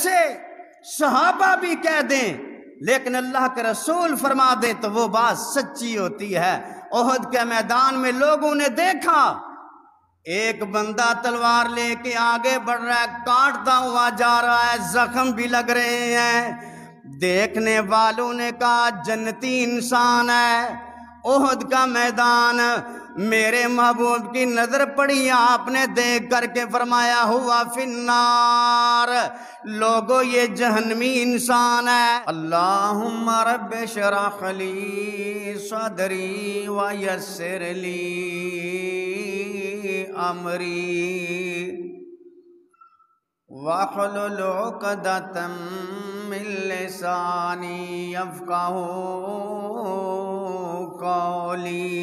ویسے صحابہ بھی کہہ دیں لیکن اللہ کے رسول فرما دیں تو وہ بات سچی ہوتی ہے۔ احد کے میدان میں لوگوں نے دیکھا ایک بندہ تلوار لے کے آگے بڑھ رہا ہے، کاٹتا ہوا جا رہا ہے، زخم بھی لگ رہے ہیں۔ دیکھنے والوں نے کہا جنتی انسان ہے۔ احد کا میدان، میرے محبوب کی نظر پڑی، آپ نے دیکھ کر کے فرمایا ہوا فی النار، لوگو یہ جہنمی انسان ہے۔ اللہم رب اشرح لی صدری ویسر لی امری واحلل عقدۃ من لسانی یفقہوا قولی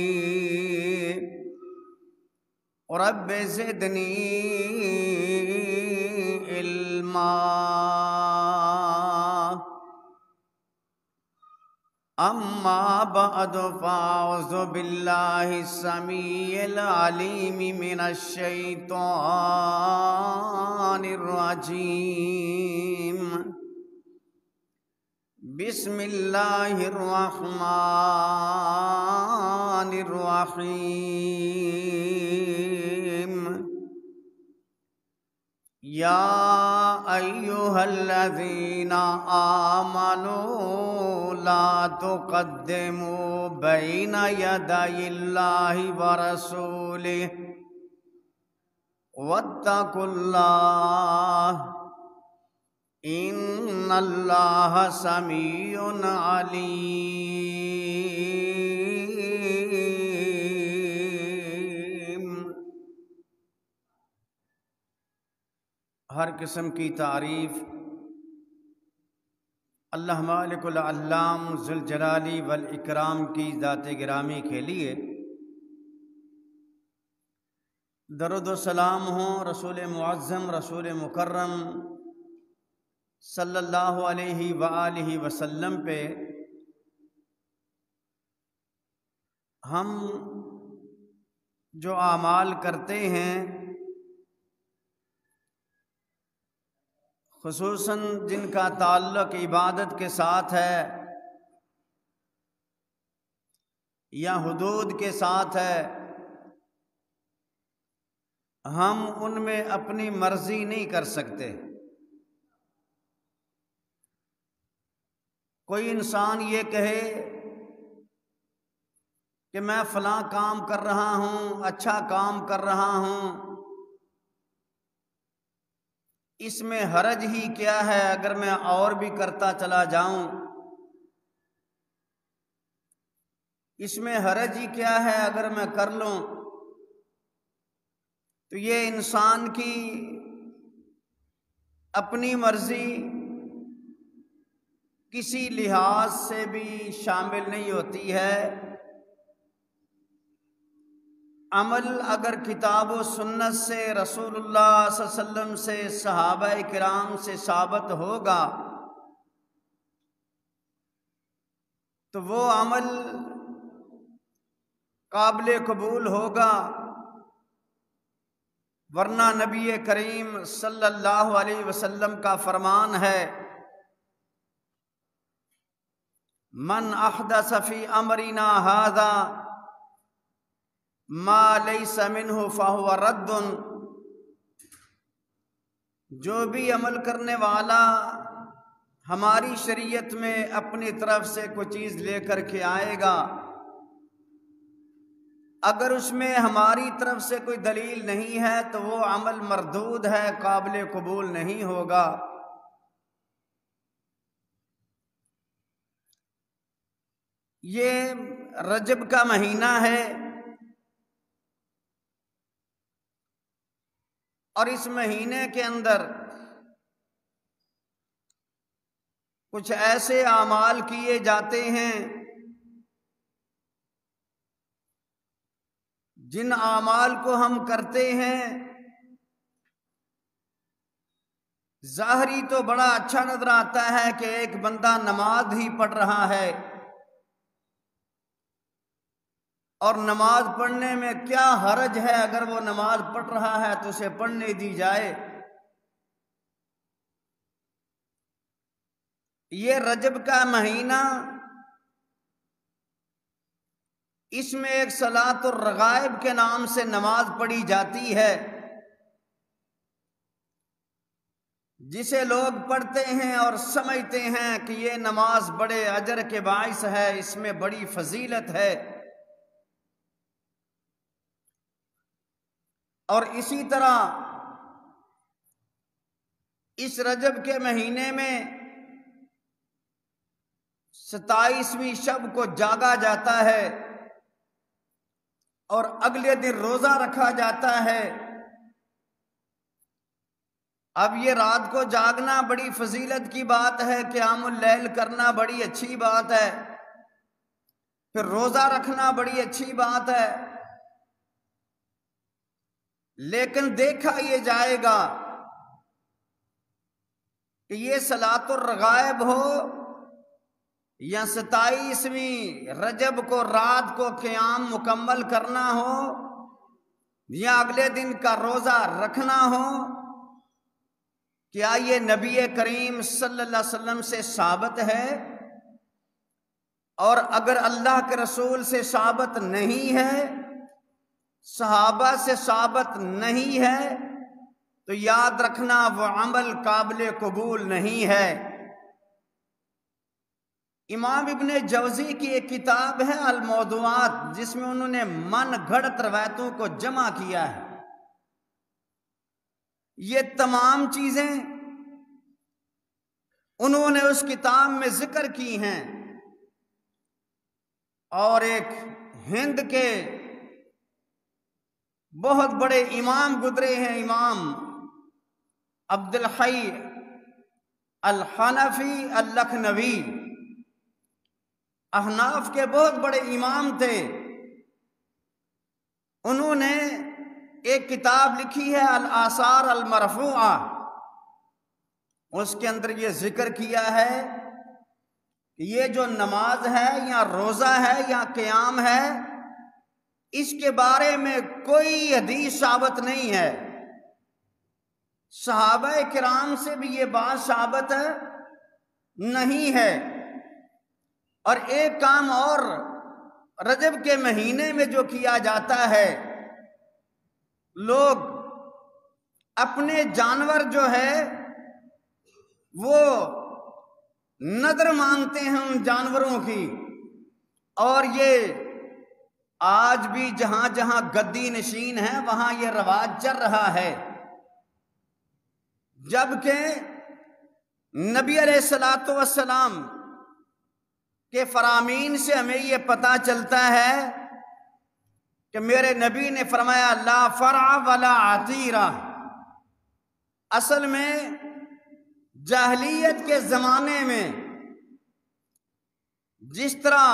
رب زدنی علما۔ اما بعد فاعوذ باللہ السمیع العلیم من الشیطان الرجیم، بسم اللہ الرحمن الرحیم۔ یا ایہا الذین آمنوا لا تقدموا بین یدی اللہ ورسولہ واتقوا اللہ ان اللہ سمیع علیم۔ ہر قسم کی تعریف اللہ مالک العلام ذوالجلال والاکرام کی ذات گرامی کے لیے۔ درود و سلام ہوں رسول معظم، رسول مکرم صلی اللہ علیہ وآلہ وسلم پہ۔ ہم جو اعمال کرتے ہیں خصوصاً جن کا تعلق عبادت کے ساتھ ہے یا حدود کے ساتھ ہے، ہم ان میں اپنی مرضی نہیں کر سکتے۔ کوئی انسان یہ کہے کہ میں فلاں کام کر رہا ہوں، اچھا کام کر رہا ہوں، اس میں حرج ہی کیا ہے اگر میں اور بھی کرتا چلا جاؤں، اس میں حرج ہی کیا ہے اگر میں کر لوں۔ تو یہ انسان کی اپنی مرضی کسی لحاظ سے بھی شامل نہیں ہوتی ہے۔ عمل اگر کتاب و سنت سے، رسول اللہ صلی اللہ علیہ وسلم سے، صحابہ کرام سے ثابت ہوگا تو وہ عمل قابل قبول ہوگا، ورنہ نبی کریم صلی اللہ علیہ وسلم کا فرمان ہے من احدث فی امرنا ھذا ما لیس منہ فہو رد۔ جو بھی عمل کرنے والا ہماری شریعت میں اپنی طرف سے کوئی چیز لے کر کے آئے گا، اگر اس میں ہماری طرف سے کوئی دلیل نہیں ہے تو وہ عمل مردود ہے، قابل قبول نہیں ہوگا۔ یہ رجب کا مہینہ ہے اور اس مہینے کے اندر کچھ ایسے اعمال کیے جاتے ہیں جن اعمال کو ہم کرتے ہیں ظاہری تو بڑا اچھا نظر آتا ہے کہ ایک بندہ نماز ہی پڑھ رہا ہے، اور نماز پڑھنے میں کیا حرج ہے، اگر وہ نماز پڑھ رہا ہے تو اسے پڑھنے دی جائے۔ یہ رجب کا مہینہ، اس میں ایک صلاۃ الرغائب کے نام سے نماز پڑھی جاتی ہے، جسے لوگ پڑھتے ہیں اور سمجھتے ہیں کہ یہ نماز بڑے اجر کے باعث ہے، اس میں بڑی فضیلت ہے۔ اور اسی طرح اس رجب کے مہینے میں 27ویں شب کو جاگا جاتا ہے اور اگلے دن روزہ رکھا جاتا ہے۔ اب یہ رات کو جاگنا بڑی فضیلت کی بات ہے، قیام اللیل کرنا بڑی اچھی بات ہے، پھر روزہ رکھنا بڑی اچھی بات ہے، لیکن دیکھا یہ جائے گا کہ یہ صلاۃ الرغائب ہو یا 27ویں رجب کو رات کو قیام مکمل کرنا ہو یا اگلے دن کا روزہ رکھنا ہو، کیا یہ نبی کریم صلی اللہ علیہ وسلم سے ثابت ہے؟ اور اگر اللہ کے رسول سے ثابت نہیں ہے، صحابہ سے ثابت نہیں ہے، تو یاد رکھنا وہ عمل قابل قبول نہیں ہے۔ امام ابن جوزی کی ایک کتاب ہے الموضوعات، جس میں انہوں نے من گھڑت روایتوں کو جمع کیا ہے۔ یہ تمام چیزیں انہوں نے اس کتاب میں ذکر کی ہیں، اور ایک ہند کے بہت بڑے امام گزرے ہیں، امام عبد الحی الحنفی اللکھنوی، احناف کے بہت بڑے امام تھے۔ انہوں نے ایک کتاب لکھی ہے الآثار المرفوعہ، اس کے اندر یہ ذکر کیا ہے کہ یہ جو نماز ہے یا روزہ ہے یا قیام ہے، اس کے بارے میں کوئی حدیث ثابت نہیں ہے۔ صحابہ کرام سے بھی یہ بات ثابت نہیں ہے۔ اور ایک کام اور رجب کے مہینے میں جو کیا جاتا ہے، لوگ اپنے جانور جو ہے وہ نذر مانگتے ہیں ان جانوروں کی، اور یہ آج بھی جہاں جہاں گدی نشین ہے وہاں یہ رواج چل رہا ہے۔ جبکہ نبی علیہ الصلوۃ والسلام کے فرامین سے ہمیں یہ پتہ چلتا ہے کہ میرے نبی نے فرمایا لا فرع ولا عتیرہ۔ اصل میں جاہلیت کے زمانے میں جس طرح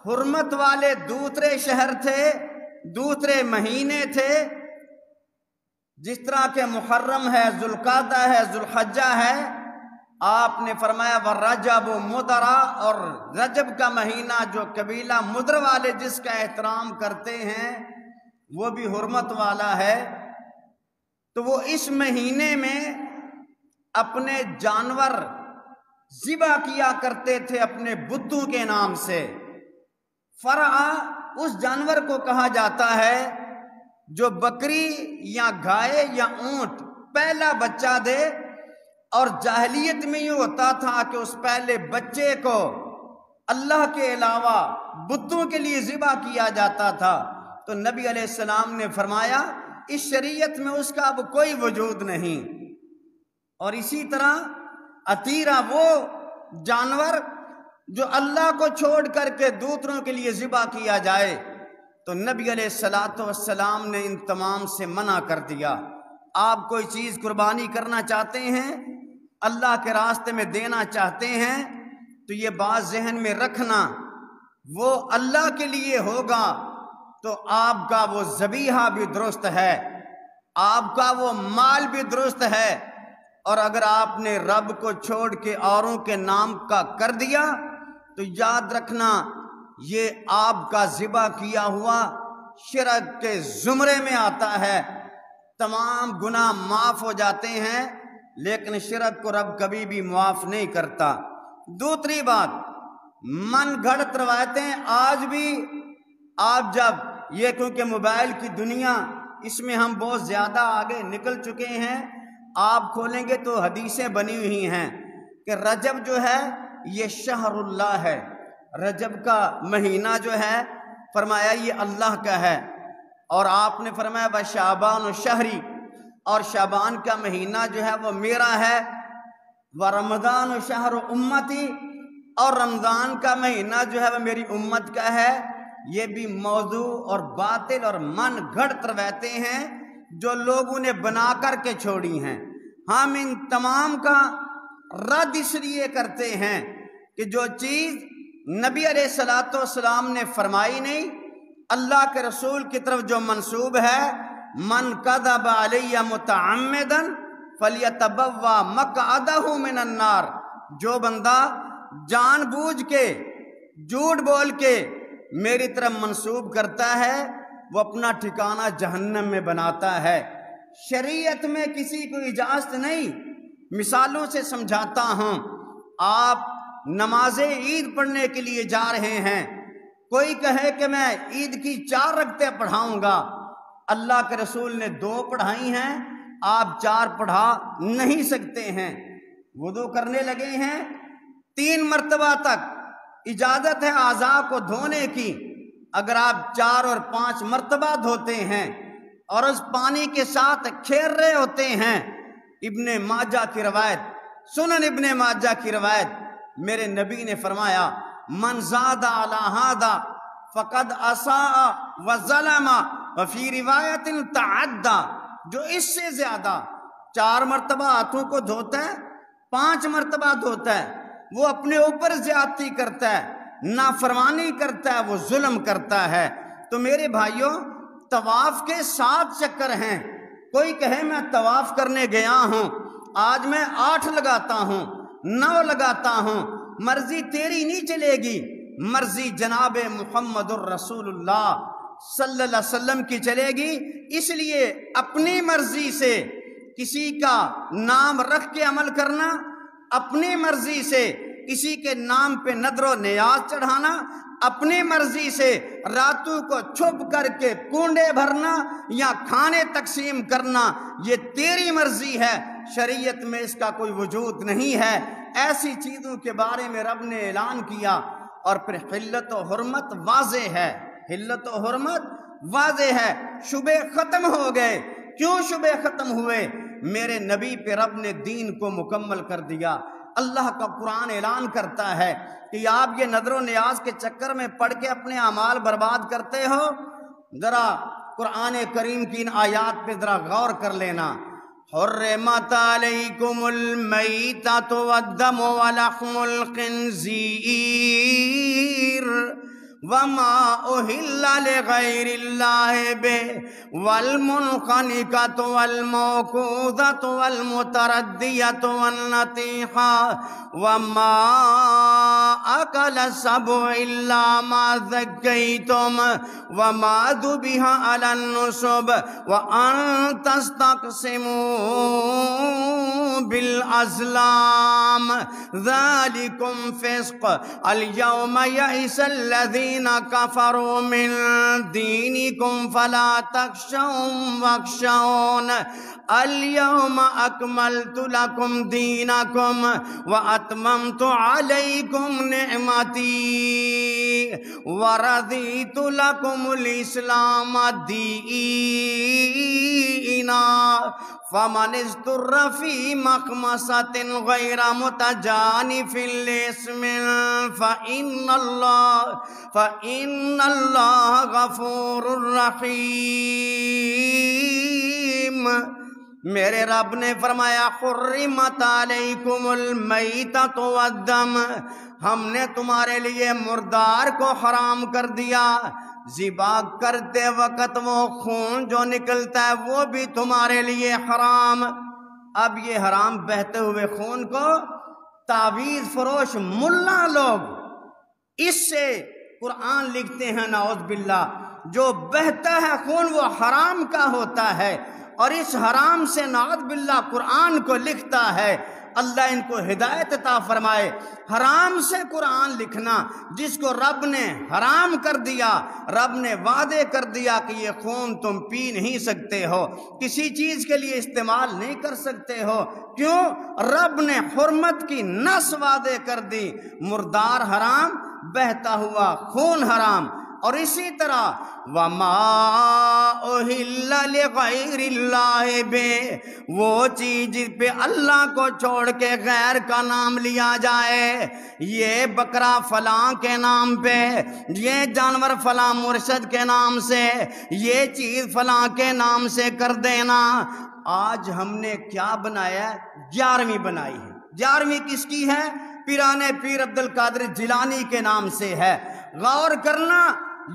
حرمت والے دوسرے شہر تھے، دوسرے مہینے تھے، جس طرح کہ محرم ہے، ذوالقعدہ ہے، ذوالحجہ ہے، آپ نے فرمایا وَرَجَبُ مُدَرَ، اور رجب کا مہینہ جو قبیلہ مدر والے جس کا احترام کرتے ہیں وہ بھی حرمت والا ہے۔ تو وہ اس مہینے میں اپنے جانور ذبح کیا کرتے تھے اپنے بتوں کے نام سے۔ فرع اس جانور کو کہا جاتا ہے جو بکری یا گائے یا اونٹ پہلا بچہ دے، اور جاہلیت میں یہ ہوتا تھا کہ اس پہلے بچے کو اللہ کے علاوہ بتوں کے لیے ذبح کیا جاتا تھا۔ تو نبی علیہ السلام نے فرمایا اس شریعت میں اس کا اب کوئی وجود نہیں۔ اور اسی طرح عتیرہ وہ جانور جو اللہ کو چھوڑ کر کے دوسروں کے لیے ذبح کیا جائے، تو نبی علیہ الصلوۃ والسلام نے ان تمام سے منع کر دیا۔ آپ کوئی چیز قربانی کرنا چاہتے ہیں، اللہ کے راستے میں دینا چاہتے ہیں، تو یہ بات ذہن میں رکھنا، وہ اللہ کے لیے ہوگا تو آپ کا وہ ذبیحہ بھی درست ہے، آپ کا وہ مال بھی درست ہے۔ اور اگر آپ نے رب کو چھوڑ کے اوروں کے نام کا کر دیا تو یاد رکھنا یہ آپ کا ذبح کیا ہوا شرک کے زمرے میں آتا ہے۔ تمام گناہ معاف ہو جاتے ہیں، لیکن شرک کو رب کبھی بھی معاف نہیں کرتا۔ دوسری بات، من گھڑت روایتیں آج بھی آپ جب یہ کیونکہ موبائل کی دنیا اس میں ہم بہت زیادہ آگے نکل چکے ہیں، آپ کھولیں گے تو حدیثیں بنی ہوئی ہیں کہ رجب جو ہے یہ شہر اللہ ہے، رجب کا مہینہ جو ہے فرمایا یہ اللہ کا ہے، اور آپ نے فرمایا بشعبان و شہری، اور شعبان کا مہینہ جو ہے وہ میرا ہے، ورمضان و شہر و امتی، اور رمضان کا مہینہ جو ہے وہ میری امت کا ہے۔ یہ بھی موضوع اور باطل اور من گھڑت روایتیں ہیں جو لوگوں نے بنا کر کے چھوڑی ہیں۔ ہم ان تمام کا رد اس لیے کرتے ہیں کہ جو چیز نبی علیہ السلام نے فرمائی نہیں، اللہ کے رسول کی طرف جو منسوب ہے، من کذب علی متعمدا فلیتبوا مقعدہ من النار، جو بندہ جان بوجھ کے جھوٹ بول کے میری طرف منسوب کرتا ہے وہ اپنا ٹھکانہ جہنم میں بناتا ہے۔ شریعت میں کسی کو اجازت نہیں۔ مثالوں سے سمجھاتا ہوں، آپ نماز عید پڑھنے کے لیے جا رہے ہیں، کوئی کہے کہ میں عید کی 4 رکعتیں پڑھاؤں گا، اللہ کے رسول نے 2 پڑھائی ہیں، آپ 4 پڑھا نہیں سکتے ہیں۔ وضو کرنے لگے ہیں، 3 مرتبہ تک اجازت ہے اعضاء کو دھونے کی، اگر آپ 4 اور 5 مرتبہ دھوتے ہیں اور اس پانی کے ساتھ کھیر رہے ہوتے ہیں، ابن ماجہ کی روایت، سنن ابن ماجہ کی روایت، میرے نبی نے فرمایا من زاد علی ھذا فقد اساء وظلم وفی روایت تعدى، جو اس سے زیادہ 4 مرتبہ ہاتھوں کو دھوتا ہے، 5 مرتبہ دھوتا ہے، وہ اپنے اوپر زیادتی کرتا ہے، نافرمانی کرتا ہے، وہ ظلم کرتا ہے۔ تو میرے بھائیوں، طواف کے 7 چکر ہیں، کوئی کہے میں طواف کرنے گیا ہوں، آج میں 8 لگاتا ہوں، 9 لگاتا ہوں، مرضی تیری نہیں چلے گی، مرضی جناب محمد الرسول اللہ صلی اللہ علیہ وسلم کی چلے گی۔ اس لیے اپنی مرضی سے کسی کا نام رکھ کے عمل کرنا، اپنی مرضی سے کسی کے نام پہ نذر و نیاز چڑھانا، اپنی مرضی سے راتوں کو چھپ کر کے کنڈے بھرنا یا کھانے تقسیم کرنا، یہ تیری مرضی ہے، شریعت میں اس کا کوئی وجود نہیں ہے۔ ایسی چیزوں کے بارے میں رب نے اعلان کیا، اور پھر حلت و حرمت واضح ہے، حلت و حرمت واضح ہے، شبے ختم ہو گئے۔ کیوں شبے ختم ہوئے؟ میرے نبی پہ رب نے دین کو مکمل کر دیا۔ اللہ کا قرآن اعلان کرتا ہے کہ آپ یہ نذر و نیاز کے چکر میں پڑھ کے اپنے اعمال برباد کرتے ہو، ذرا قرآن کریم کی ان آیات پہ ذرا غور کر لینا۔ حرمت علیکم المیتۃ والدم ولحم الخنزیر وما اہل لغیر اللہ بہ والمنخنقۃ والموقوذۃ والمتردیۃ والنطیحۃ وما اکل السبع الا ما ذکیتم وما ذبح علی النصب وان تستقسموا بالازلام ذلکم فسق اليوم یئس الذین کفروا من دینکم فلا تخشوهم واخشون اليوم اکملت لکم دینکم واتممت علیکم نعمتی ورضیت لکم الاسلام دینا فمن اضطر فی مخمصۃ غیر متجانف لإثم فإن اللہ غفور رحیم۔ میرے رب نے فرمایا حرمت علیکم المیتۃ والدم، ہم نے تمہارے لیے مردار کو حرام کر دیا، ذبح کرتے وقت وہ خون جو نکلتا ہے وہ بھی تمہارے لیے حرام۔ اب یہ حرام بہتے ہوئے خون کو تعویذ فروش ملا لوگ اس سے قرآن لکھتے ہیں، نعوذ باللہ، جو بہتا ہے خون وہ حرام کا ہوتا ہے، اور اس حرام سے نعوذ باللہ قرآن کو لکھتا ہے اللہ ان کو ہدایت عطا فرمائے۔ حرام سے قرآن لکھنا جس کو رب نے حرام کر دیا، رب نے وعدے کر دیا کہ یہ خون تم پی نہیں سکتے ہو، کسی چیز کے لیے استعمال نہیں کر سکتے ہو، کیوں؟ رب نے حرمت کی نس وعدے کر دی، مردار حرام، بہتا ہوا خون حرام۔ اور اسی طرح وَمَا أُحِلَّ لِغَيْرِ اللَّهِ بِهِ، وہ چیز جس پہ اللہ کو چھوڑ کے غیر کا نام لیا جائے، یہ بکرا فلاں کے نام پہ، یہ جانور فلاں مرشد کے نام سے، یہ چیز فلاں کے نام سے کر دینا۔ آج ہم نے کیا بنایا ہے؟ 11ویں بنائی ہے۔ 11ویں کس کی ہے؟ پیرانے پیر عبد القادر جیلانی کے نام سے ہے۔ غور کرنا،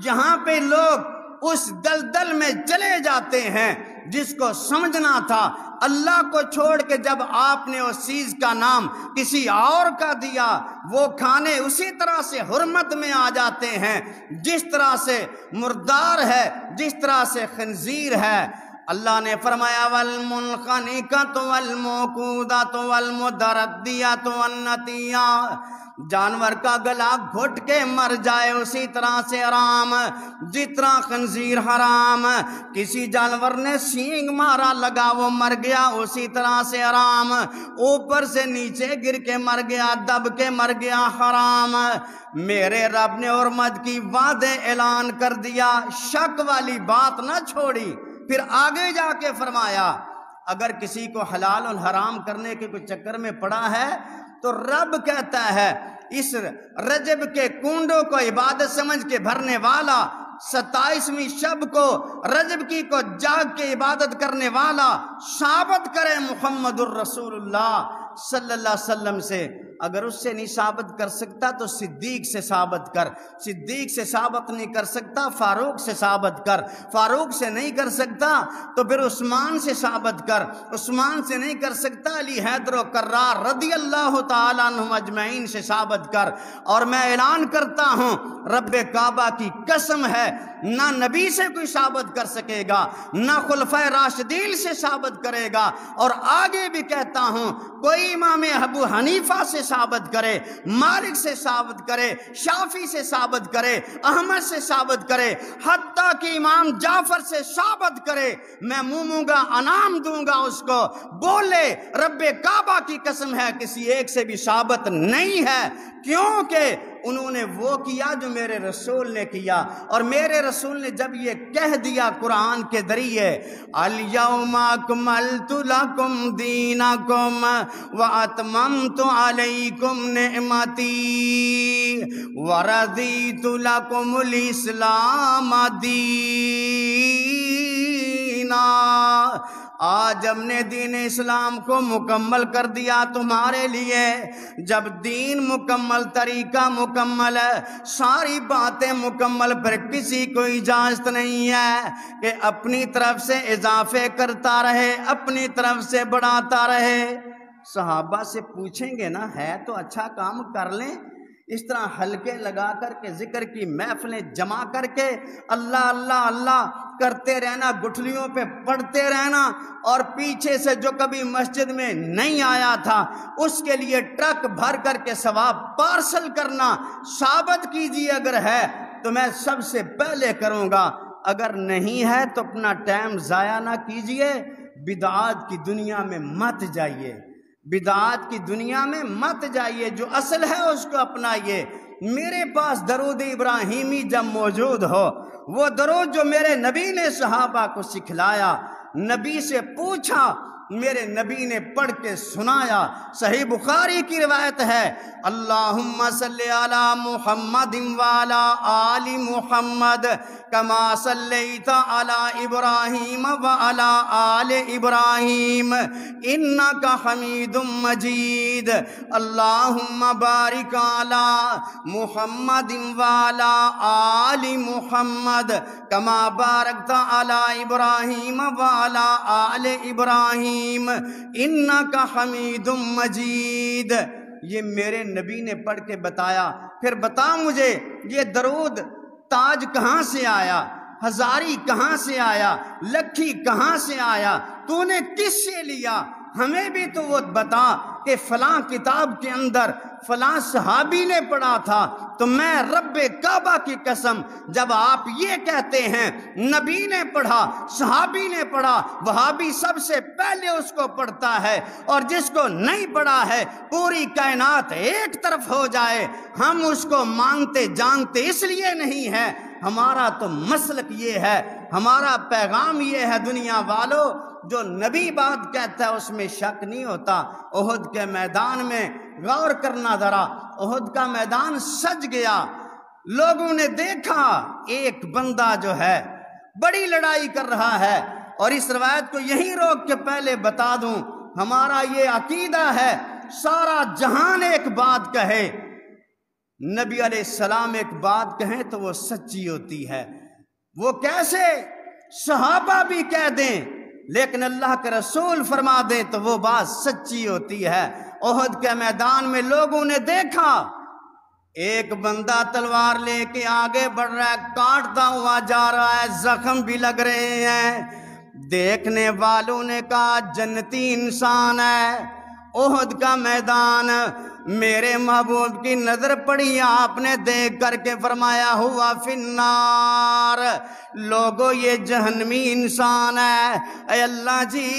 یہاں پہ لوگ اس دلدل میں چلے جاتے ہیں جس کو سمجھنا تھا اللہ کو چھوڑ کے جب آپ نے اس چیز کا نام کسی اور کا دیا، وہ کھانے اسی طرح سے حرمت میں آ جاتے ہیں جس طرح سے مردار ہے، جس طرح سے خنزیر ہے۔ اللہ نے فرمایا وَالْمُنْخَنِقَةُ وَالْمَوْقُوذَةُ وَالْمُتَرَدِّيَةُ وَالنَّطِيَّةُ، جانور کا گلا گھٹ کے مر جائے اسی طرح سے حرام، جتنا خنزیر حرام، کسی جانور نے سینگ مارا لگا وہ مر گیا اسی طرح سے حرام، اوپر سے نیچے گر کے مر گیا، دب کے مر گیا، حرام۔ میرے رب نے حرمت کی وعدے اعلان کر دیا، شک والی بات نہ چھوڑی۔ پھر آگے جا کے فرمایا اگر کسی کو حلال اور حرام کرنے کے کوئی چکر میں پڑا ہے تو رب کہتا ہے اس رجب کے کنڈوں کو عبادت سمجھ کے بھرنے والا، 27ویں شب کو رجب کی کو جاگ کے عبادت کرنے والا ثابت کرے محمد الرسول اللہ صلی اللہ علیہ وسلم سے۔ اگر اس سے نہیں ثابت کر سکتا تو صدیق سے ثابت کر، صدیق سے ثابت نہیں کر سکتا فاروق سے ثابت کر، فاروق سے نہیں کر سکتا تو پھر عثمان سے ثابت کر، عثمان سے نہیں کر سکتا علی حیدر و کرار رضی اللہ تعالیٰ عنہم اجمعین سے ثابت کر۔ اور میں اعلان کرتا ہوں رب کعبہ کی قسم ہے نہ نبی سے کوئی ثابت کر سکے گا، نہ خلفائے راشدین سے ثابت کرے گا، اور آگے بھی کہتا ہوں کوئی امام ابو حنیفہ سے ثابت کرے، مالک سے ثابت کرے، شافعی سے ثابت کرے، احمد سے ثابت کرے، حتیٰ کہ امام جعفر سے ثابت کرے، میں منہ گا انعام دوں گا اس کو، بولے رب کعبہ کی قسم ہے کسی ایک سے بھی ثابت نہیں ہے، کیونکہ انہوں نے وہ کیا جو میرے رسول نے کیا، اور میرے رسول نے جب یہ کہہ دیا قرآن کے ذریعے الیوم اکملت لکم دینکم واتممت علیکم نعمتی ورضیت لکم الاسلام دینا، آج ہم نے دین اسلام کو مکمل کر دیا تمہارے لیے۔ جب دین مکمل، طریقہ مکمل ہے، ساری باتیں مکمل، پر کسی کو اجازت نہیں ہے کہ اپنی طرف سے اضافے کرتا رہے، اپنی طرف سے بڑھاتا رہے۔ صحابہ سے پوچھیں گے نا ہے تو اچھا کام کر لیں، اس طرح حلقے لگا کر کے ذکر کی محفلیں جمع کر کے اللہ اللہ اللہ کرتے رہنا، گٹھلیوں پہ پڑھتے رہنا، اور پیچھے سے جو کبھی مسجد میں نہیں آیا تھا اس کے لیے ٹرک بھر کر کے ثواب پارسل کرنا، ثابت کیجیے اگر ہے تو میں سب سے پہلے کروں گا، اگر نہیں ہے تو اپنا ٹائم ضائع نہ کیجیے، بدعات کی دنیا میں مت جائیے، بدعات کی دنیا میں مت جائیے، جو اصل ہے اس کو اپنائیے۔ میرے پاس درود ابراہیمی جب موجود ہو، وہ درود جو میرے نبی نے صحابہ کو سکھلایا، نبی سے پوچھا، میرے نبی نے پڑھ کے سنایا، صحیح بخاری کی روایت ہے اللہم صلی علی محمد وعلی آل محمد کما صلیت علی ابراہیم وعلی آل ابراہیم انک حمید مجید، اللہم بارک علی محمد وعلی آل محمد کما بارکت علی ابراہیم وعلی آل ابراہیم انک حمید مجید۔ یہ میرے نبی نے پڑھ کے بتایا۔ پھر بتا مجھے یہ درود تاج کہاں سے آیا، ہزاری کہاں سے آیا، لکھی کہاں سے آیا، تو نے کس سے لیا، ہمیں بھی تو وہ بتا۔ کہ فلاں کتاب کے اندر فلاں صحابی نے پڑھا تھا، تو میں رب کعبہ کی قسم، جب آپ یہ کہتے ہیں نبی نے پڑھا، صحابی نے پڑھا، وہابی سب سے پہلے اس کو پڑھتا ہے، اور جس کو نہیں پڑھا ہے پوری کائنات ایک طرف ہو جائے ہم اس کو مانتے جانتے اس لیے نہیں ہے۔ ہمارا تو مسلک یہ ہے، ہمارا پیغام یہ ہے دنیا والوں، جو نبی بات کہتا ہے اس میں شک نہیں ہوتا۔ احد کے میدان میں غور کرنا ذرا، احد کا میدان سج گیا، لوگوں نے دیکھا ایک بندہ جو ہے بڑی لڑائی کر رہا ہے۔ اور اس روایت کو یہیں روک کے پہلے بتا دوں، ہمارا یہ عقیدہ ہے سارا جہان ایک بات کہے، نبی علیہ السلام ایک بات کہیں تو وہ سچی ہوتی ہے۔ وہ کیسے؟ صحابہ بھی کہہ دیں لیکن اللہ کے رسول فرما دیں تو وہ بات سچی ہوتی ہے۔ احد کے میدان میں لوگوں نے دیکھا ایک بندہ تلوار لے کے آگے بڑھ رہا ہے، کاٹتا ہوا جا رہا ہے، زخم بھی لگ رہے ہیں۔ دیکھنے والوں نے کہا جنتی انسان ہے۔ احد کا میدان، میرے محبوب کی نظر پڑی، آپ نے دیکھ کر کے فرمایا ہوا فی النار، لوگو یہ جہنمی انسان ہے۔ اے اللہ جی،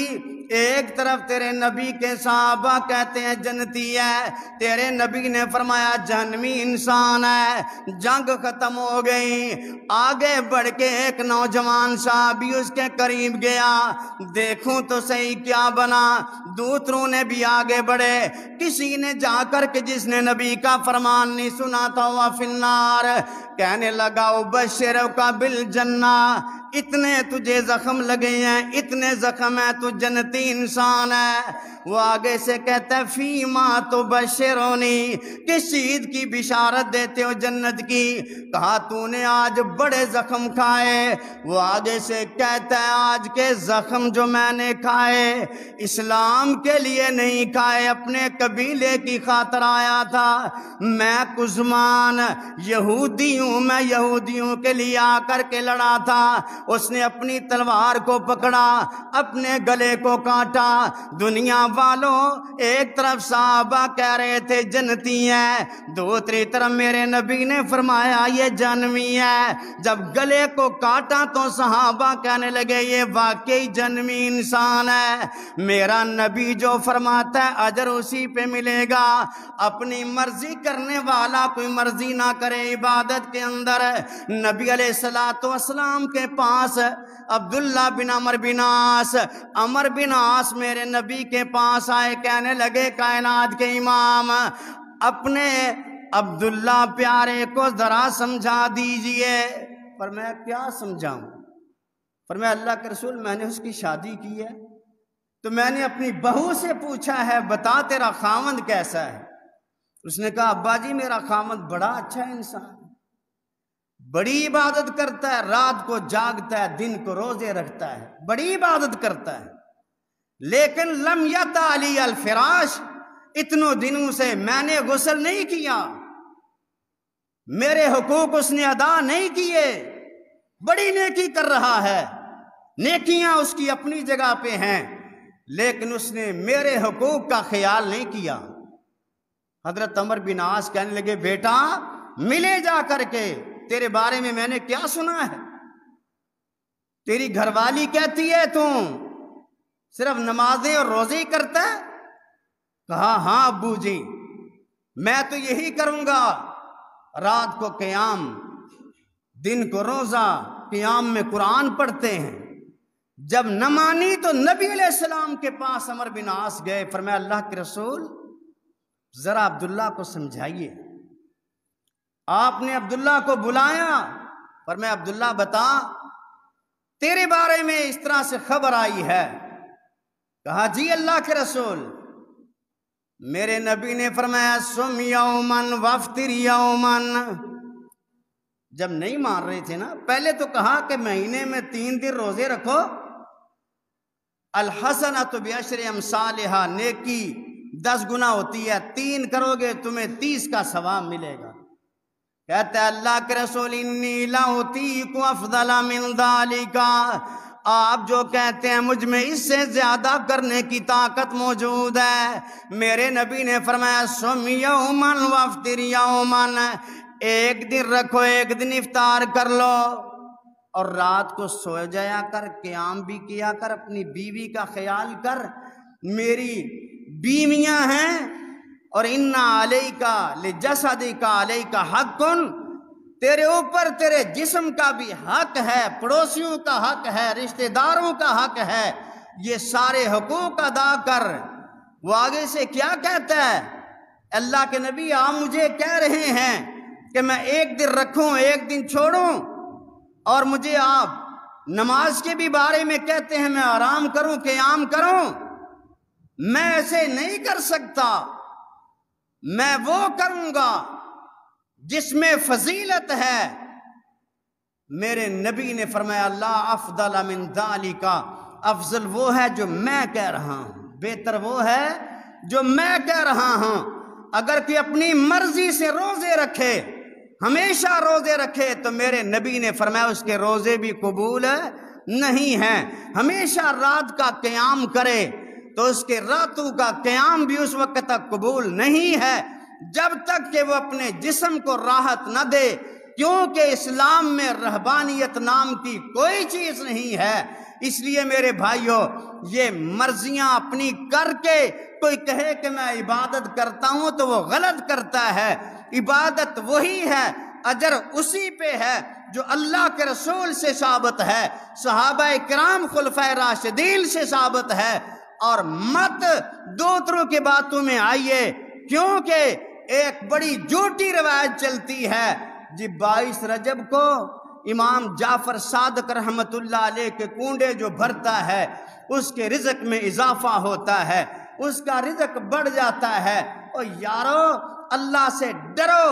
ایک طرف تیرے نبی کے صحابہ کہتے ہیں جنتی ہے، تیرے نبی نے فرمایا جہنمی انسان ہے۔ جنگ ختم ہو گئی، آگے بڑھ کے ایک نوجوان صحابی اس کے قریب گیا، دیکھوں تو صحیح کیا بنا۔ دوسروں نے بھی آگے بڑھے، کسی نے جا کر کے جس نے نبی کا فرمان نہیں سنا تھا وہ فی النار، کہنے لگا ابشرک بالجنہ، اتنے تجھے زخم لگے ہیں، اتنے زخم ہیں، تو جنتی انسان ہے۔ وہ آگے سے کہتا ہے فیما تبشرونی، کس چیز کی بشارت دیتے ہو جنت کی؟ کہا تو نے آج بڑے زخم کھائے۔ وہ آگے سے کہتا ہے آج کے زخم جو میں نے کھائے اسلام کے لیے نہیں کھائے، اپنے قبیلے کی خاطر آیا تھا۔ میں قزمان یہودی ہوں، میں یہودیوں کے لیے آ کر کے لڑا تھا۔ اس نے اپنی تلوار کو پکڑا، اپنے گلے کو کاٹا۔ دنیا والوں، ایک طرف صحابہ کہہ رہے تھے جنتی ہے، دوسری طرف میرے نبی نے فرمایا یہ جہنمی ہے۔ جب گلے کو کاٹا تو صحابہ کہنے لگے یہ واقعی جہنمی انسان ہے۔ میرا نبی جو فرماتا ہے اجر اسی پہ ملے گا۔ اپنی مرضی کرنے والا کوئی مرضی نہ کرے عبادت کے اندر۔ نبی علیہ السلام کے پاس عبداللہ بن عمر بن عاص، عمر بن عاص میرے نبی کے پاس آئے، کہنے لگے کائنات کے امام اپنے عبداللہ پیارے کو ذرا سمجھا دیجئے۔ پر میں کیا سمجھاؤں؟ پر میں اللہ کے رسول میں نے اس کی شادی کی ہے تو میں نے اپنی بہو سے پوچھا ہے بتا تیرا خاوند کیسا ہے؟ اس نے کہا ابا جی میرا خاوند بڑا اچھا انسان ہے، بڑی عبادت کرتا ہے، رات کو جاگتا ہے، دن کو روزے رکھتا ہے، بڑی عبادت کرتا ہے، لیکن لم یتعلی الفراش، اتنوں دنوں سے میں نے غسل نہیں کیا، میرے حقوق اس نے ادا نہیں کیے۔ بڑی نیکی کر رہا ہے، نیکیاں اس کی اپنی جگہ پہ ہیں، لیکن اس نے میرے حقوق کا خیال نہیں کیا۔ حضرت عمر بن عاص کہنے لگے بیٹا ملے جا کر کے، تیرے بارے میں نے کیا سنا ہے؟ تیری گھر والی کہتی ہے تو صرف نمازیں اور روزے ہی کرتا ہے؟ کہا ہاں ابو جی میں تو یہی کروں گا، رات کو قیام، دن کو روزہ، قیام میں قرآن پڑھتے ہیں۔ جب نہ مانی تو نبی علیہ السلام کے پاس عمر بن عاص گئے، فرمایا اللہ کے رسول ذرا عبداللہ کو سمجھائیے۔ آپ نے عبداللہ کو بلایا، فرمایا عبداللہ بتا تیرے بارے میں اس طرح سے خبر آئی ہے۔ کہا جی اللہ کے رسول، میرے نبی نے فرمایا سم یومن وافطر یومن۔ جب نہیں مان رہے تھے نا، پہلے تو کہا کہ مہینے میں 3 دن روزے رکھو، الحسنۃ بعشر امثالھا، نیکی 10 گنا ہوتی ہے، 3 کرو گے تمہیں 30 کا ثواب ملے گا۔ کہتا ہے اللہ کے رسول انی لاؤتیک افضل من ذالک، آپ جو کہتے ہیں مجھ میں اس سے زیادہ کرنے کی طاقت موجود ہے۔ میرے نبی نے فرمایا سم یومن وافطر یومن، ایک دن رکھو ایک دن افطار کر لو، اور رات کو سو جایا کر، قیام بھی کیا کر، اپنی بیوی کا خیال کر، میری بیویاں ہیں، اور انا علیکا لجسدکا علیکا حق، تیرے اوپر تیرے جسم کا بھی حق ہے، پڑوسیوں کا حق ہے، رشتہ داروں کا حق ہے، یہ سارے حقوق ادا کر۔ وہ آگے سے کیا کہتا ہے؟ اللہ کے نبی آپ مجھے کہہ رہے ہیں کہ میں ایک دن رکھوں ایک دن چھوڑوں، اور مجھے آپ نماز کے بھی بارے میں کہتے ہیں میں آرام کروں قیام کروں؟ میں ایسے نہیں کر سکتا، میں وہ کروں گا جس میں فضیلت ہے۔ میرے نبی نے فرمایا لا افضل من ذالک، افضل وہ ہے جو میں کہہ رہا ہوں، بہتر وہ ہے جو میں کہہ رہا ہوں۔ اگر کہ اپنی مرضی سے روزے رکھے، ہمیشہ روزے رکھے، تو میرے نبی نے فرمایا اس کے روزے بھی قبول نہیں ہیں۔ ہمیشہ رات کا قیام کرے تو اس کے راتوں کا قیام بھی اس وقت تک قبول نہیں ہے جب تک کہ وہ اپنے جسم کو راحت نہ دے، کیونکہ اسلام میں رہبانیت نام کی کوئی چیز نہیں ہے۔ اس لیے میرے بھائیوں، یہ مرضیاں اپنی کر کے کوئی کہے کہ میں عبادت کرتا ہوں تو وہ غلط کرتا ہے۔ عبادت وہی ہے، اجر اسی پہ ہے جو اللہ کے رسول سے ثابت ہے، صحابہ کرام خلفائے راشدین سے ثابت ہے، اور مت دوسروں کی باتوں میں آئیے، کیونکہ ایک بڑی جھوٹی روایت چلتی ہے جی 22 رجب کو امام جعفر صادق رحمت اللہ علیہ کے کنڈے جو بھرتا ہے اس کے رزق میں اضافہ ہوتا ہے، اس کا رزق بڑھ جاتا ہے۔ اور یارو اللہ سے ڈرو،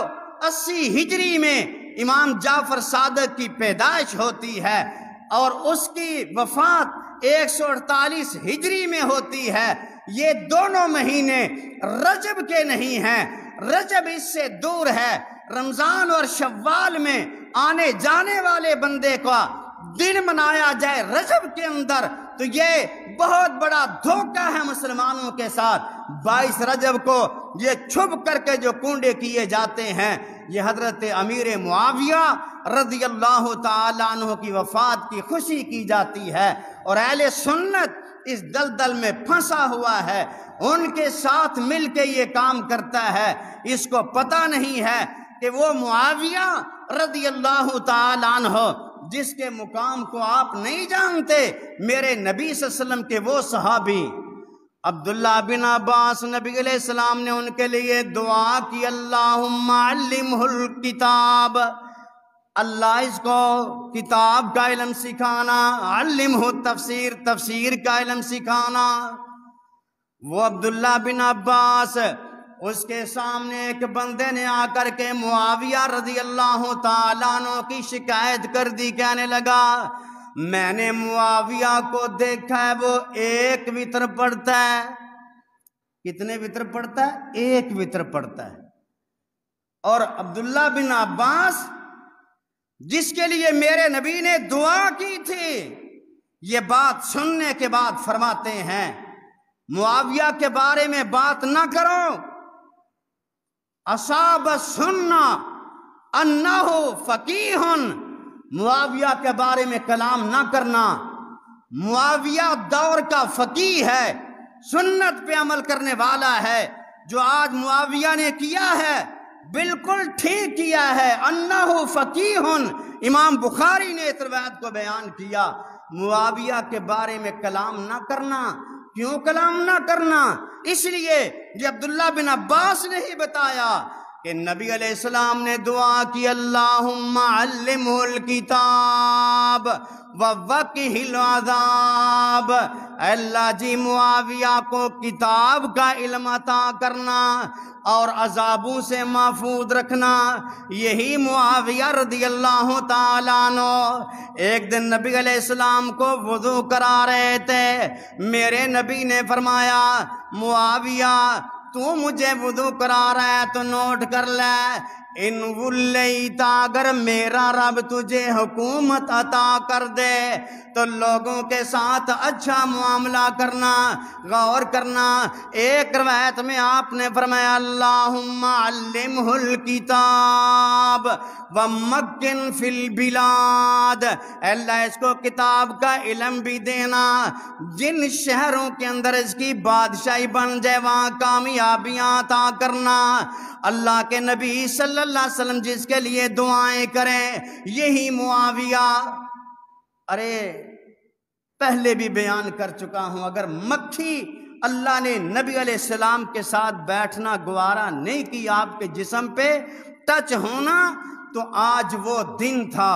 80 ہجری میں امام جعفر صادق کی پیدائش ہوتی ہے اور اس کی وفات 148 ہجری میں ہوتی ہے۔ یہ دونوں مہینے رجب کے نہیں ہیں، رجب اس سے دور ہے۔ رمضان اور شوال میں آنے جانے والے بندے کا دن منایا جائے رجب کے اندر تو یہ بہت بڑا دھوکہ ہے مسلمانوں کے ساتھ۔ 22 رجب کو یہ چھپ کر کے جو کنڈے کیے جاتے ہیں، یہ حضرت امیر معاویہ رضی اللہ تعالیٰ عنہ کی وفات کی خوشی کی جاتی ہے، اور اہل سنت اس دلدل میں پھنسا ہوا ہے، ان کے ساتھ مل کے یہ کام کرتا ہے۔ اس کو پتہ نہیں ہے کہ وہ معاویہ رضی اللہ تعالیٰ عنہ جس کے مقام کو آپ نہیں جانتے، میرے نبی صلی اللہ علیہ وسلم کے وہ صحابی عبداللہ بن عباس، نبی علیہ السلام نے ان کے لیے دعا کی اللہم علمہ الکتاب، اللہ اس کو کتاب کا علم سکھانا، علمہ تفسیر، تفسیر کا علم سکھانا۔ وہ عبداللہ بن عباس، اس کے سامنے ایک بندے نے آ کر کے معاویہ رضی اللہ تعالیٰ عنہ کی شکایت کر دی، کہنے لگا میں نے معاویہ کو دیکھا ہے وہ ایک وتر پڑھتا ہے۔ کتنے وتر پڑھتا ہے؟ ایک وتر پڑھتا ہے۔ اور عبداللہ بن عباس جس کے لیے میرے نبی نے دعا کی تھی، یہ بات سننے کے بعد فرماتے ہیں معاویہ کے بارے میں بات نہ کرو، اصاب سننا انہ فقیہ، معاویہ کے بارے میں کلام نہ کرنا، معاویہ دور کا فقیہ ہے، سنت پہ عمل کرنے والا ہے۔ جو آج معاویہ نے کیا ہے بالکل ٹھیک کیا ہے، انہ فقیہ، امام بخاری نے اس روایت کو بیان کیا۔ معاویہ کے بارے میں کلام نہ کرنا، کیوں کلام نہ کرنا؟ اس لیے یہ عبداللہ بن عباس نے ہی بتایا کہ نبی علیہ السلام نے دعا کی اللہم علمہ الکتاب ووقہ العذاب، اللہ جی معاویہ کو کتاب کا علم عطا کرنا اور عذابوں سے محفوظ رکھنا۔ یہی معاویہ رضی اللہ تعالیٰ عنہ ایک دن نبی علیہ السلام کو وضو کرا رہے تھے، میرے نبی نے فرمایا معاویہ تو مجھے وضو کرا رہا ہے تو نوٹ کر لے، ان ولیتا، اگر میرا رب تجھے حکومت عطا کر دے تو لوگوں کے ساتھ اچھا معاملہ کرنا، غور کرنا۔ ایک روایت میں آپ نے فرمایا اللہم علمہ الکتاب ومکن فی البلاد، اللہ اس کو کتاب کا علم بھی دینا، جن شہروں کے اندر اس کی بادشاہی بن جائے وہاں کامیابیاں عطا کرنا۔ اللہ کے نبی صلی اللہ علیہ وسلم جس کے لیے دعائیں کریں، یہی معاویہ، ارے پہلے بھی بیان کر چکا ہوں، اگر مکھی اللہ نے نبی علیہ السلام کے ساتھ بیٹھنا گوارا نہیں کی، آپ کے جسم پہ ٹچ ہونا، تو آج وہ دن تھا۔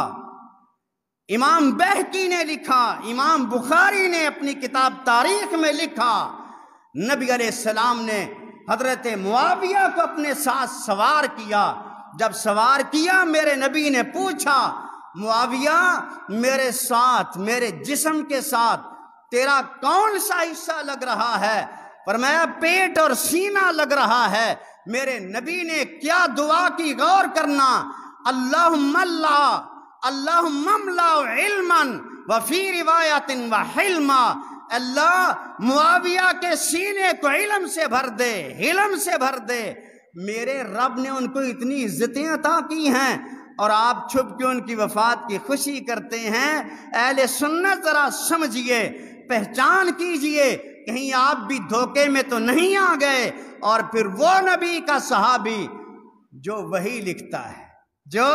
امام بہقی نے لکھا، امام بخاری نے اپنی کتاب تاریخ میں لکھا، نبی علیہ السلام نے حضرت معاویہ کو اپنے ساتھ سوار کیا۔ جب سوار کیا میرے نبی نے پوچھا معاویہ میرے ساتھ، میرے جسم کے ساتھ تیرا کون سا حصہ لگ رہا ہے؟ فرمایا پیٹ اور سینہ لگ رہا ہے۔ میرے نبی نے کیا دعا کی، غور کرنا، اللہم املا علما وفی روایت وحلما، اللہ معاویہ کے سینے کو علم سے بھر دے، علم سے بھر دے۔ میرے رب نے ان کو اتنی عزتیں عطا کی ہیں اور آپ چھپ کے ان کی وفات کی خوشی کرتے ہیں۔ اہل سنت ذرا سمجھیے، پہچان کیجئے، کہیں آپ بھی دھوکے میں تو نہیں آ گئے۔ اور پھر وہ نبی کا صحابی جو وہی لکھتا ہے، جو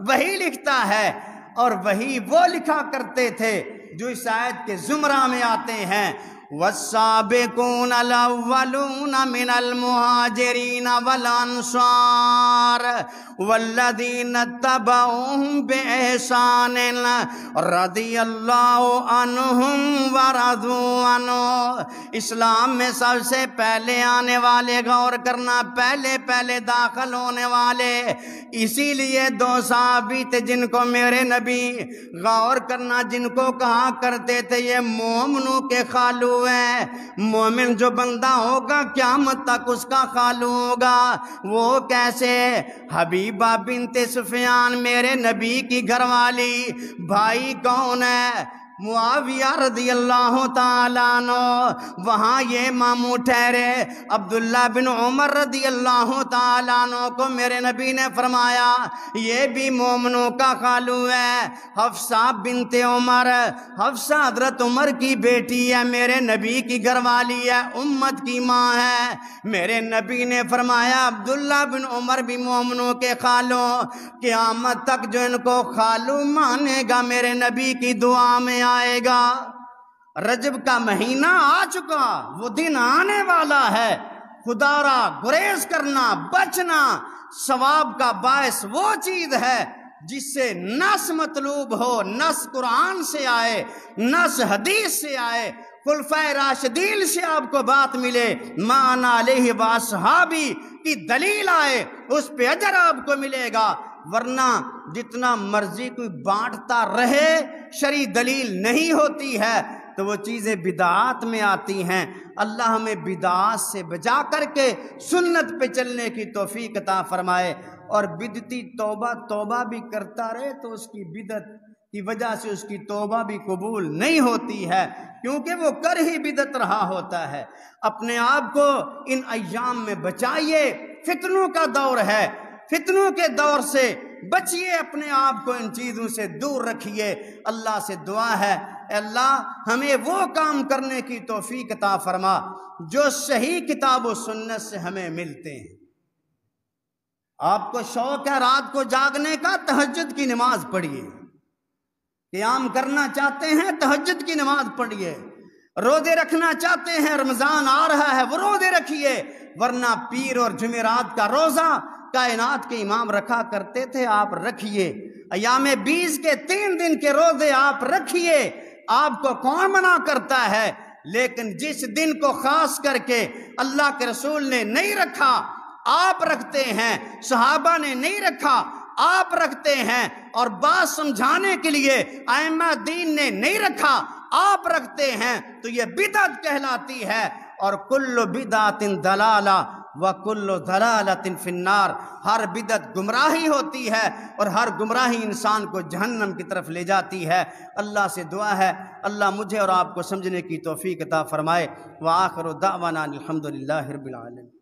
وہی لکھتا ہے، اور وہی وہ لکھا کرتے تھے جو اس آیت کے زمرہ میں آتے ہیں والسابقون الاولون من المہاجرین والانصار والذین اتبعوہم باحسان رضی اللہ عنہم ورضوا عنہ۔ اسلام میں سب سے پہلے آنے والے، غور کرنا، پہلے داخل ہونے والے، اسی لیے دو صحابی تھے جن کو میرے نبی، غور کرنا، جن کو کہا کرتے تھے یہ مومنوں کے خالو ہے۔ مومن جو بندہ ہوگا قیامت تک اس کا خالو ہوگا۔ وہ کیسے؟ حبیبہ بنت سفیان میرے نبی کی گھر والی، بھائی کون ہے؟ معاویہ رضی اللہ تعالیٰ عنہ۔ وہاں یہ ماموں ٹھہرے عبداللہ بن عمر رضی اللہ تعالیٰ عنہ کو میرے نبی نے فرمایا یہ بھی مومنوں کا خالو ہے۔ حفصہ بنت عمر، حفصہ حضرت عمر کی بیٹی ہے، میرے نبی کی گھر والی ہے، امت کی ماں ہے۔ میرے نبی نے فرمایا عبداللہ بن عمر بھی مومنوں کے خالو، قیامت تک جو ان کو خالو مانے گا میرے نبی کی دعا میں آئے گا۔ رجب کا مہینہ آ چکا، وہ دن آنے والا ہے۔ خدا را گریز کرنا، بچنا، ثواب کا باعث وہ چیز ہے جس سے نص مطلوب ہو، نص قرآن سے آئے، نص حدیث سے آئے، خلفائے راشدین سے آپ کو بات ملے، ما انا علیہ واصحابی کی دلیل آئے، اس پہ اجر آپ کو ملے گا۔ ورنہ جتنا مرضی کوئی بانٹتا رہے، شرعی دلیل نہیں ہوتی ہے تو وہ چیزیں بدعات میں آتی ہیں۔ اللہ ہمیں بدعات سے بچا کر کے سنت پہ چلنے کی توفیق عطا فرمائے، اور بدعتی توبہ بھی کرتا رہے تو اس کی بدعت کی وجہ سے اس کی توبہ بھی قبول نہیں ہوتی ہے، کیونکہ وہ کر ہی بدعت رہا ہوتا ہے۔ اپنے آپ کو ان ایام میں بچائیے، فتنوں کا دور ہے، فتنوں کے دور سے بچیے، اپنے آپ کو ان چیزوں سے دور رکھیے۔ اللہ سے دعا ہے اے اللہ ہمیں وہ کام کرنے کی توفیق عطا فرما جو صحیح کتاب و سنت سے ہمیں ملتے ہیں۔ آپ کو شوق ہے رات کو جاگنے کا، تہجد کی نماز پڑھیے۔ قیام کرنا چاہتے ہیں، تہجد کی نماز پڑھیے۔ روزے رکھنا چاہتے ہیں، رمضان آ رہا ہے، وہ روزے رکھیے۔ ورنہ پیر اور جمعرات کا روزہ کائنات کے امام رکھا کرتے تھے، آپ رکھیے۔ ایام 20 کے 3 دن کے روزے آپ رکھیے، آپ کو کون منع کرتا ہے؟ لیکن جس دن کو خاص کر کے اللہ کے رسول نے نہیں رکھا، آپ رکھتے ہیں، صحابہ نے نہیں رکھا، آپ رکھتے ہیں، اور بات سمجھانے کے لیے ائمہ دین نے نہیں رکھا، آپ رکھتے ہیں، تو یہ بدعت کہلاتی ہے۔ اور کل بدعت ضلالہ، وَكُلُّ ضَلَالَةٍ فِي النَّارِ، ہر بدعت گمراہی ہوتی ہے اور ہر گمراہی انسان کو جہنم کی طرف لے جاتی ہے۔ اللہ سے دعا ہے اللہ مجھے اور آپ کو سمجھنے کی توفیق عطا فرمائے۔ وآخر دعوانا الحمد للہ رب العالمین۔